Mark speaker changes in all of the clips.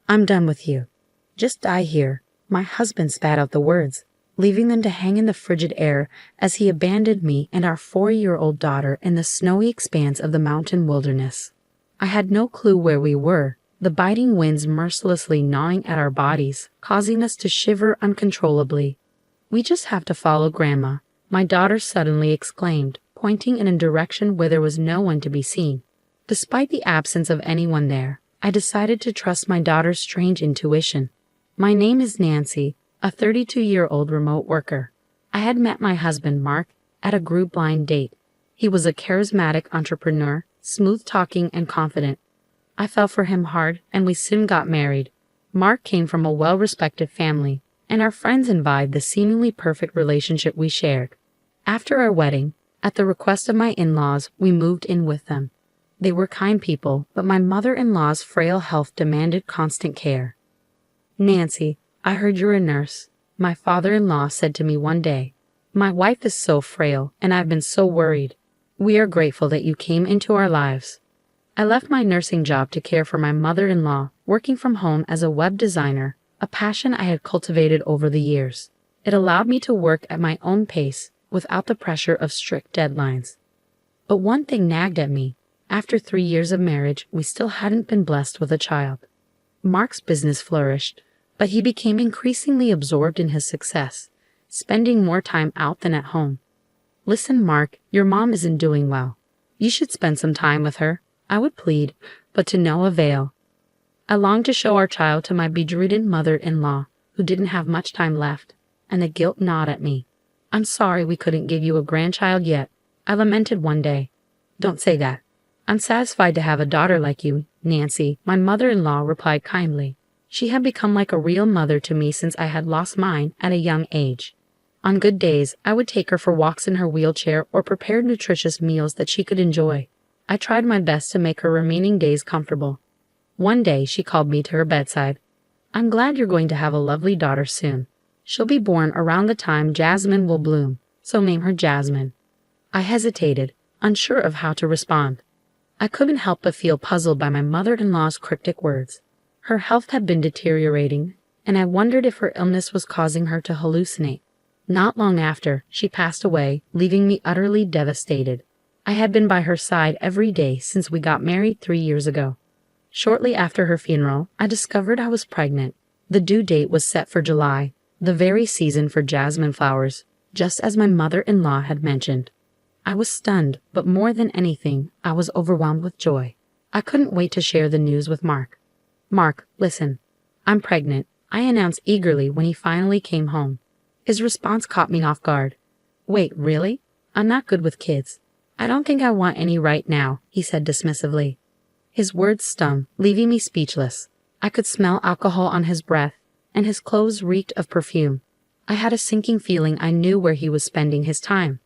Speaker 1: I'm done with you. Just die here." My husband spat out the words, leaving them to hang in the frigid air as he abandoned me and our 4-year-old daughter in the snowy expanse of the mountain wilderness. I had no clue where we were, the biting winds mercilessly gnawing at our bodies, causing us to shiver uncontrollably. "We just have to follow Grandma," my daughter suddenly exclaimed, pointing in a direction where there was no one to be seen. Despite the absence of anyone there, I decided to trust my daughter's strange intuition. "My name is Nancy, a 32-year-old remote worker. I had met my husband, Mark, at a group blind date. He was a charismatic entrepreneur, smooth-talking and confident. I fell for him hard, and we soon got married. Mark came from a well-respected family, and our friends envied the seemingly perfect relationship we shared. After our wedding, at the request of my in-laws, we moved in with them. They were kind people, but my mother-in-law's frail health demanded constant care. Nancy, I heard you're a nurse," my father-in-law said to me one day. "My wife is so frail, and I've been so worried. We are grateful that you came into our lives." I left my nursing job to care for my mother-in-law, working from home as a web designer, a passion I had cultivated over the years. It allowed me to work at my own pace, without the pressure of strict deadlines. But one thing nagged at me. After 3 years of marriage, we still hadn't been blessed with a child. Mark's business flourished, but he became increasingly absorbed in his success, spending more time out than at home. "Listen, Mark, your mom isn't doing well. You should spend some time with her," I would plead, but to no avail. I longed to show our child to my bedridden mother-in-law, who didn't have much time left, and the guilt gnawed at me. "I'm sorry we couldn't give you a grandchild yet," I lamented one day. "Don't say that. I'm satisfied to have a daughter like you, Nancy," my mother-in-law replied kindly. She had become like a real mother to me since I had lost mine at a young age. On good days, I would take her for walks in her wheelchair or prepare nutritious meals that she could enjoy. I tried my best to make her remaining days comfortable. One day, she called me to her bedside. "I'm glad you're going to have a lovely daughter soon. She'll be born around the time Jasmine will bloom, so name her Jasmine." I hesitated, unsure of how to respond. I couldn't help but feel puzzled by my mother-in-law's cryptic words. Her health had been deteriorating, and I wondered if her illness was causing her to hallucinate. Not long after, she passed away, leaving me utterly devastated. I had been by her side every day since we got married 3 years ago. Shortly after her funeral, I discovered I was pregnant. The due date was set for July, the very season for jasmine flowers, just as my mother-in-law had mentioned. I was stunned, but more than anything, I was overwhelmed with joy. I couldn't wait to share the news with Mark. "Mark, listen. I'm pregnant," I announced eagerly when he finally came home. His response caught me off guard. "Wait, really? I'm not good with kids. I don't think I want any right now," he said dismissively. His words stung, leaving me speechless. I could smell alcohol on his breath, and his clothes reeked of perfume. I had a sinking feeling I knew where he was spending his time.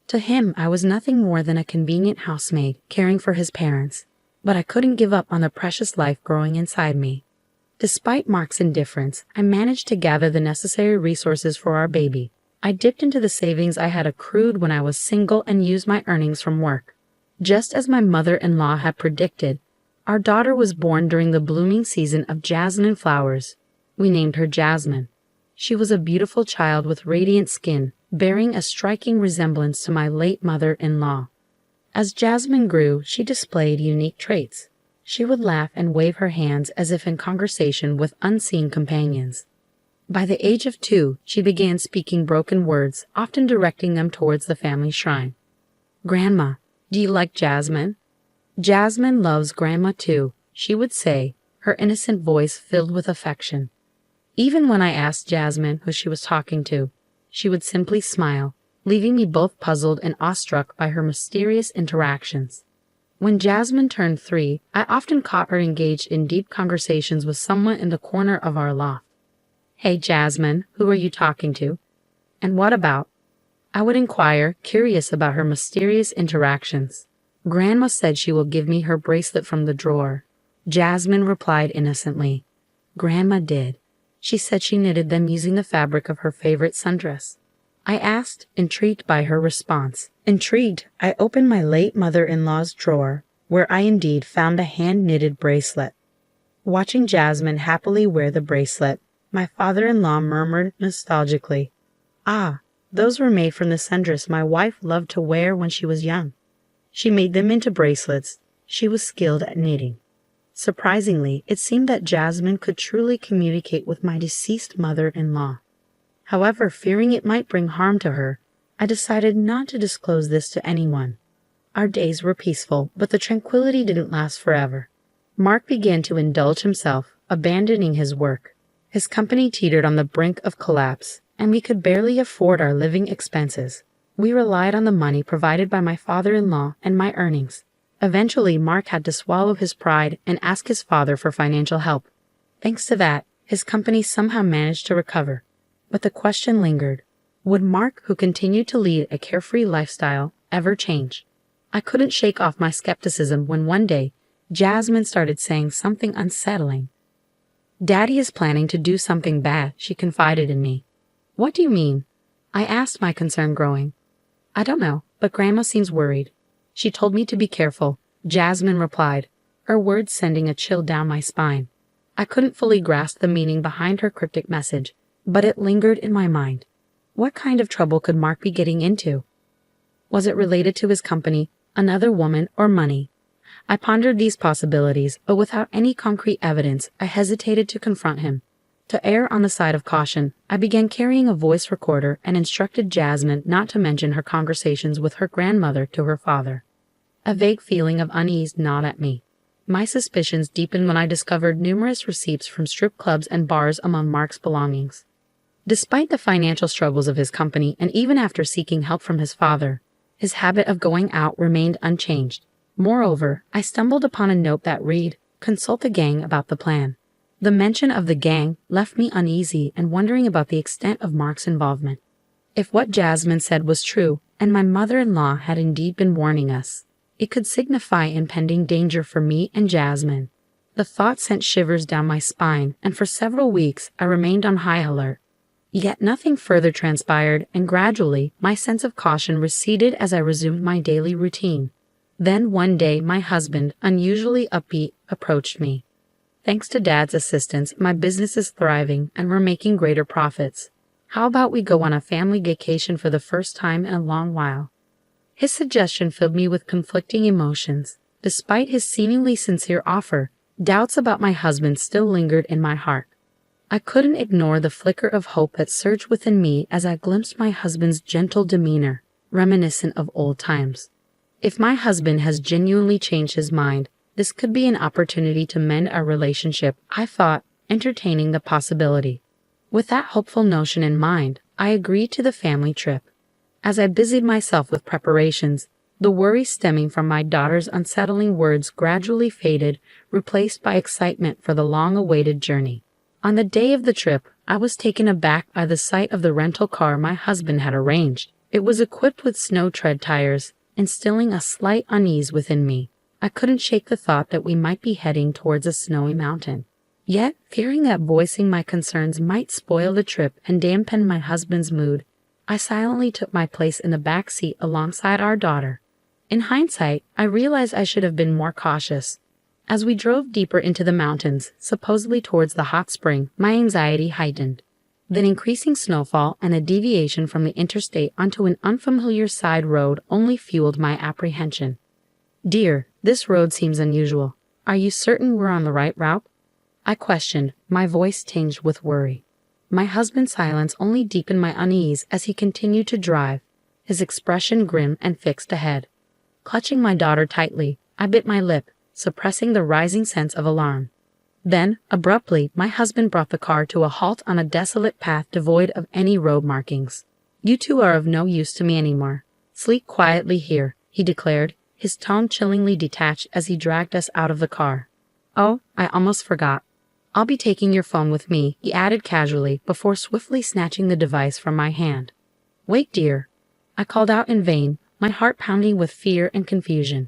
Speaker 1: To him, I was nothing more than a convenient housemaid caring for his parents, but I couldn't give up on the precious life growing inside me. Despite Mark's indifference, I managed to gather the necessary resources for our baby. I dipped into the savings I had accrued when I was single and used my earnings from work. Just as my mother-in-law had predicted, our daughter was born during the blooming season of jasmine flowers. We named her Jasmine. She was a beautiful child with radiant skin, bearing a striking resemblance to my late mother-in-law. As Jasmine grew, she displayed unique traits. She would laugh and wave her hands as if in conversation with unseen companions. By the age of 2, she began speaking broken words, often directing them towards the family shrine. "Grandma, do you like Jasmine?" "Jasmine loves Grandma too," she would say, her innocent voice filled with affection. Even when I asked Jasmine who she was talking to, she would simply smile, leaving me both puzzled and awestruck by her mysterious interactions. When Jasmine turned 3, I often caught her engaged in deep conversations with someone in the corner of our loft. "Hey, Jasmine, who are you talking to? And what about?" I would inquire, curious about her mysterious interactions. "Grandma said she will give me her bracelet from the drawer," Jasmine replied innocently. "Grandma did. She said she knitted them using the fabric of her favorite sundress." I asked, intrigued by her response. Intrigued, I opened my late mother-in-law's drawer, where I indeed found a hand-knitted bracelet. Watching Jasmine happily wear the bracelet, my father-in-law murmured nostalgically, "Ah, those were made from the sundress my wife loved to wear when she was young. She made them into bracelets. She was skilled at knitting." Surprisingly, it seemed that Jasmine could truly communicate with my deceased mother-in-law. However, fearing it might bring harm to her, I decided not to disclose this to anyone. Our days were peaceful, but the tranquility didn't last forever. Mark began to indulge himself, abandoning his work. His company teetered on the brink of collapse, and we could barely afford our living expenses. We relied on the money provided by my father-in-law and my earnings. Eventually, Mark had to swallow his pride and ask his father for financial help. Thanks to that, his company somehow managed to recover. But the question lingered. Would Mark, who continued to lead a carefree lifestyle, ever change? I couldn't shake off my skepticism when one day, Jasmine started saying something unsettling. "Daddy is planning to do something bad," she confided in me. "What do you mean?" I asked, my concern growing. "I don't know, but Grandma seems worried. She told me to be careful," Jasmine replied, her words sending a chill down my spine. I couldn't fully grasp the meaning behind her cryptic message, but it lingered in my mind. What kind of trouble could Mark be getting into? Was it related to his company, another woman, or money? I pondered these possibilities, but without any concrete evidence, I hesitated to confront him. To err on the side of caution, I began carrying a voice recorder and instructed Jasmine not to mention her conversations with her grandmother to her father. A vague feeling of unease gnawed at me. My suspicions deepened when I discovered numerous receipts from strip clubs and bars among Mark's belongings. Despite the financial struggles of his company and even after seeking help from his father, his habit of going out remained unchanged. Moreover, I stumbled upon a note that read, "Consult the gang about the plan." The mention of the gang left me uneasy and wondering about the extent of Mark's involvement. If what Jasmine said was true, and my mother-in-law had indeed been warning us, it could signify impending danger for me and Jasmine. The thought sent shivers down my spine, and for several weeks I remained on high alert. Yet nothing further transpired, and gradually my sense of caution receded as I resumed my daily routine. Then one day my husband, unusually upbeat, approached me. "Thanks to Dad's assistance, my business is thriving and we're making greater profits. How about we go on a family vacation for the first time in a long while?" His suggestion filled me with conflicting emotions. Despite his seemingly sincere offer, doubts about my husband still lingered in my heart. I couldn't ignore the flicker of hope that surged within me as I glimpsed my husband's gentle demeanor, reminiscent of old times. If my husband has genuinely changed his mind, this could be an opportunity to mend our relationship, I thought, entertaining the possibility. With that hopeful notion in mind, I agreed to the family trip. As I busied myself with preparations, the worry stemming from my daughter's unsettling words gradually faded, replaced by excitement for the long-awaited journey. On the day of the trip, I was taken aback by the sight of the rental car my husband had arranged. It was equipped with snow tread tires, instilling a slight unease within me. I couldn't shake the thought that we might be heading towards a snowy mountain. Yet, fearing that voicing my concerns might spoil the trip and dampen my husband's mood, I silently took my place in the back seat alongside our daughter. In hindsight, I realized I should have been more cautious. As we drove deeper into the mountains, supposedly towards the hot spring, my anxiety heightened. Then increasing snowfall and a deviation from the interstate onto an unfamiliar side road only fueled my apprehension. "Dear, this road seems unusual. Are you certain we're on the right route?" I questioned, my voice tinged with worry. My husband's silence only deepened my unease as he continued to drive, his expression grim and fixed ahead. Clutching my daughter tightly, I bit my lip, suppressing the rising sense of alarm. Then, abruptly, my husband brought the car to a halt on a desolate path devoid of any road markings. "You two are of no use to me anymore. Sleep quietly here," he declared, his tone chillingly detached as he dragged us out of the car. "Oh, I almost forgot. I'll be taking your phone with me," he added casually before swiftly snatching the device from my hand. "Wait, dear." I called out in vain, my heart pounding with fear and confusion.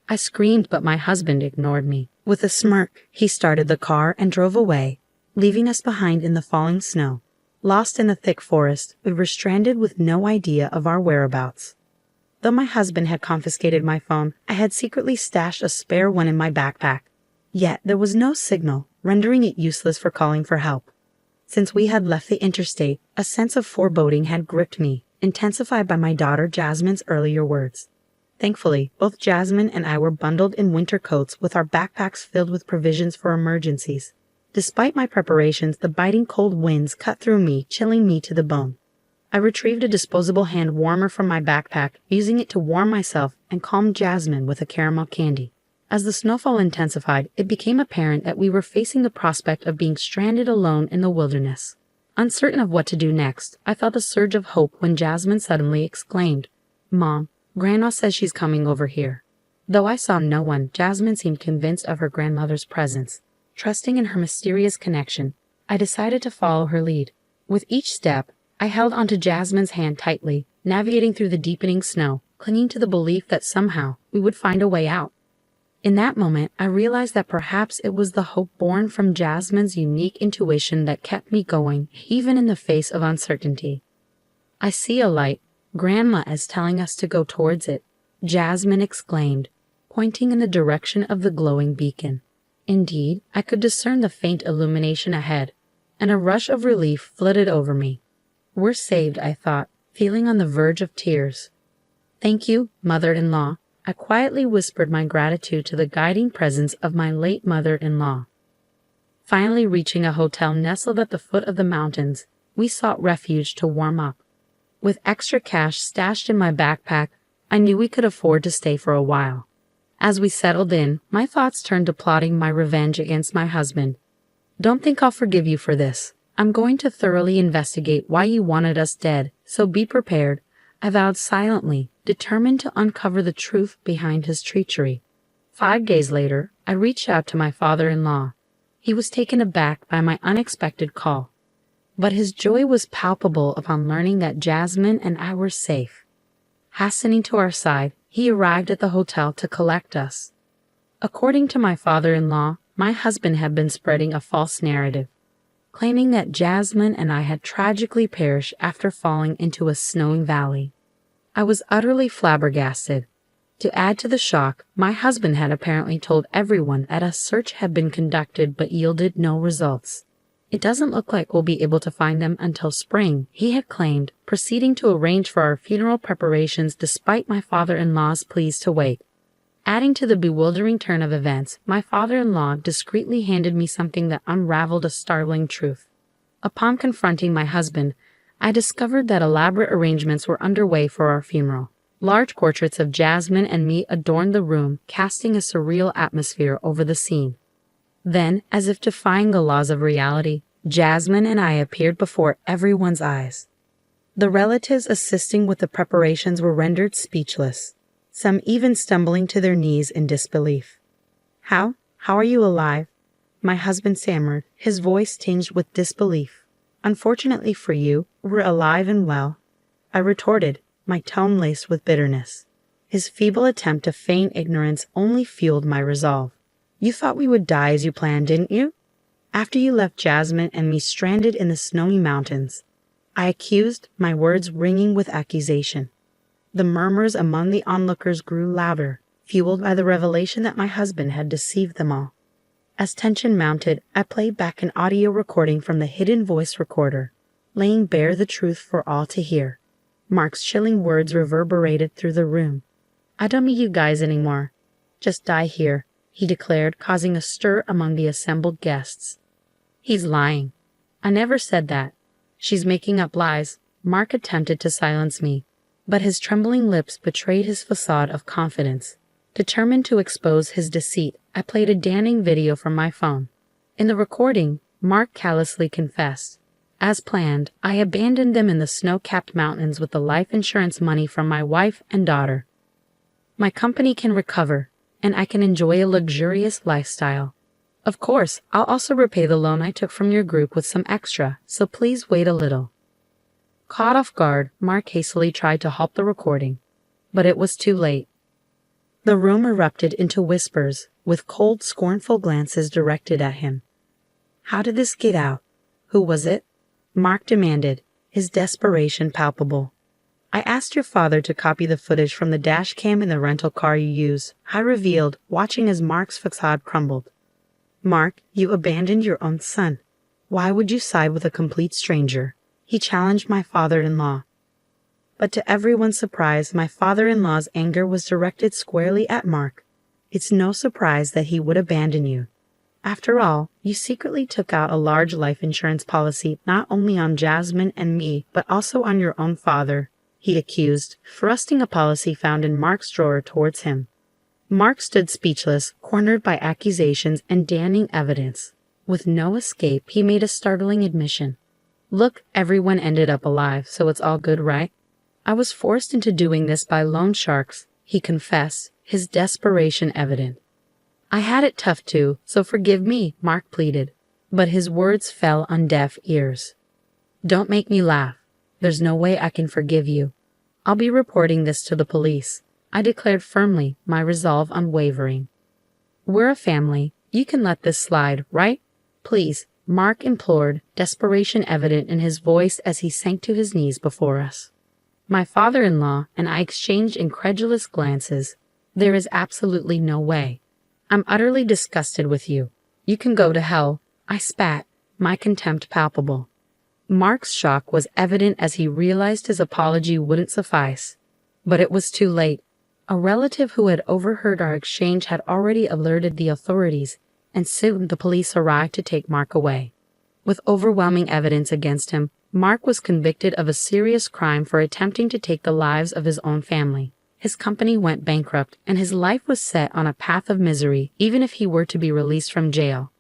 Speaker 1: I screamed, but my husband ignored me. With a smirk, he started the car and drove away, leaving us behind in the falling snow. Lost in the thick forest, we were stranded with no idea of our whereabouts. Though my husband had confiscated my phone, I had secretly stashed a spare one in my backpack. Yet there was no signal, rendering it useless for calling for help. Since we had left the interstate, a sense of foreboding had gripped me, intensified by my daughter Jasmine's earlier words. Thankfully, both Jasmine and I were bundled in winter coats with our backpacks filled with provisions for emergencies. Despite my preparations, the biting cold winds cut through me, chilling me to the bone. I retrieved a disposable hand warmer from my backpack, using it to warm myself and calm Jasmine with a caramel candy. As the snowfall intensified, it became apparent that we were facing the prospect of being stranded alone in the wilderness. Uncertain of what to do next, I felt a surge of hope when Jasmine suddenly exclaimed, "Mom, Grandma says she's coming over here." Though I saw no one, Jasmine seemed convinced of her grandmother's presence. Trusting in her mysterious connection, I decided to follow her lead. With each step, I held onto Jasmine's hand tightly, navigating through the deepening snow, clinging to the belief that somehow we would find a way out. In that moment, I realized that perhaps it was the hope born from Jasmine's unique intuition that kept me going, even in the face of uncertainty. "I see a light. Grandma is telling us to go towards it," Jasmine exclaimed, pointing in the direction of the glowing beacon. Indeed, I could discern the faint illumination ahead, and a rush of relief flooded over me. "We're saved," I thought, feeling on the verge of tears. "Thank you, mother-in-law." I quietly whispered my gratitude to the guiding presence of my late mother-in-law. Finally reaching a hotel nestled at the foot of the mountains, we sought refuge to warm up. With extra cash stashed in my backpack, I knew we could afford to stay for a while. As we settled in, my thoughts turned to plotting my revenge against my husband. "Don't think I'll forgive you for this. I'm going to thoroughly investigate why you wanted us dead, so be prepared," I vowed silently, determined to uncover the truth behind his treachery. 5 days later, I reached out to my father-in-law. He was taken aback by my unexpected call, but his joy was palpable upon learning that Jasmine and I were safe. Hastening to our side, he arrived at the hotel to collect us. According to my father-in-law, my husband had been spreading a false narrative, claiming that Jasmine and I had tragically perished after falling into a snowy valley. I was utterly flabbergasted. To add to the shock, my husband had apparently told everyone that a search had been conducted but yielded no results. "It doesn't look like we'll be able to find them until spring," he had claimed, proceeding to arrange for our funeral preparations despite my father-in-law's pleas to wait. Adding to the bewildering turn of events, my father-in-law discreetly handed me something that unraveled a startling truth. Upon confronting my husband, I discovered that elaborate arrangements were underway for our funeral. Large portraits of Jasmine and me adorned the room, casting a surreal atmosphere over the scene. Then, as if defying the laws of reality, Jasmine and I appeared before everyone's eyes. The relatives assisting with the preparations were rendered speechless, some even stumbling to their knees in disbelief. How are you alive?" my husband stammered, his voice tinged with disbelief. "Unfortunately for you, we're alive and well," I retorted, my tone laced with bitterness. His feeble attempt to feign ignorance only fueled my resolve. "You thought we would die as you planned, didn't you? After you left Jasmine and me stranded in the snowy mountains," I accused, my words ringing with accusation. The murmurs among the onlookers grew louder, fueled by the revelation that my husband had deceived them all. As tension mounted, I played back an audio recording from the hidden voice recorder, laying bare the truth for all to hear. Mark's chilling words reverberated through the room. "I don't need you guys anymore. Just die here," he declared, causing a stir among the assembled guests. "He's lying. I never said that. She's making up lies." Mark attempted to silence me, but his trembling lips betrayed his facade of confidence. Determined to expose his deceit, I played a damning video from my phone. In the recording, Mark callously confessed, "As planned, I abandoned them in the snow-capped mountains with the life insurance money from my wife and daughter. My company can recover, and I can enjoy a luxurious lifestyle. Of course, I'll also repay the loan I took from your group with some extra, so please wait a little." Caught off guard, Mark hastily tried to halt the recording, but it was too late. The room erupted into whispers, with cold, scornful glances directed at him. "How did this get out? Who was it?" Mark demanded, his desperation palpable. "I asked your father to copy the footage from the dash cam in the rental car you used," I revealed, watching as Mark's facade crumbled. Mark, you abandoned your own son. Why would you side with a complete stranger? He challenged my father-in-law. But to everyone's surprise, my father-in-law's anger was directed squarely at Mark. It's no surprise that he would abandon you. After all, you secretly took out a large life insurance policy not only on Jasmine and me, but also on your own father, he accused, thrusting a policy found in Mark's drawer towards him. Mark stood speechless, cornered by accusations and damning evidence. With no escape, he made a startling admission. Look, everyone ended up alive, so it's all good, right? I was forced into doing this by loan sharks, he confessed, his desperation evident. I had it tough too, so forgive me, Mark pleaded. But his words fell on deaf ears. Don't make me laugh. There's no way I can forgive you. I'll be reporting this to the police, I declared firmly, my resolve unwavering. We're a family. You can let this slide, right? Please, Mark implored, desperation evident in his voice as he sank to his knees before us. My father-in-law and I exchanged incredulous glances. There is absolutely no way. I'm utterly disgusted with you. You can go to hell, I spat, my contempt palpable. Mark's shock was evident as he realized his apology wouldn't suffice. But it was too late. A relative who had overheard our exchange had already alerted the authorities, and soon the police arrived to take Mark away. With overwhelming evidence against him, Mark was convicted of a serious crime for attempting to take the lives of his own family. His company went bankrupt, and his life was set on a path of misery, even if he were to be released from jail.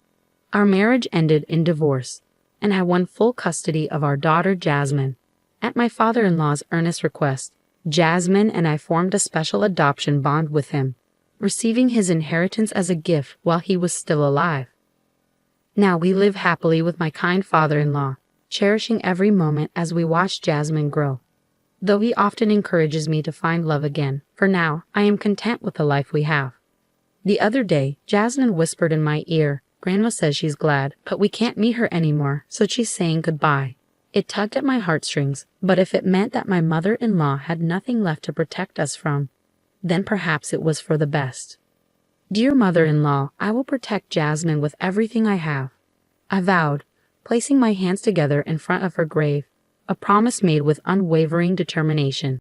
Speaker 1: Our marriage ended in divorce, and I won full custody of our daughter Jasmine. At my father-in-law's earnest request, Jasmine and I formed a special adoption bond with him, receiving his inheritance as a gift while he was still alive. Now we live happily with my kind father-in-law, cherishing every moment as we watch Jasmine grow. Though he often encourages me to find love again, for now I am content with the life we have. The other day, Jasmine whispered in my ear, Grandma says she's glad, but we can't meet her anymore, so she's saying goodbye. It tugged at my heartstrings, but if it meant that my mother-in-law had nothing left to protect us from, then perhaps it was for the best. Dear mother-in-law, I will protect Jasmine with everything I have, I vowed, placing my hands together in front of her grave, a promise made with unwavering determination.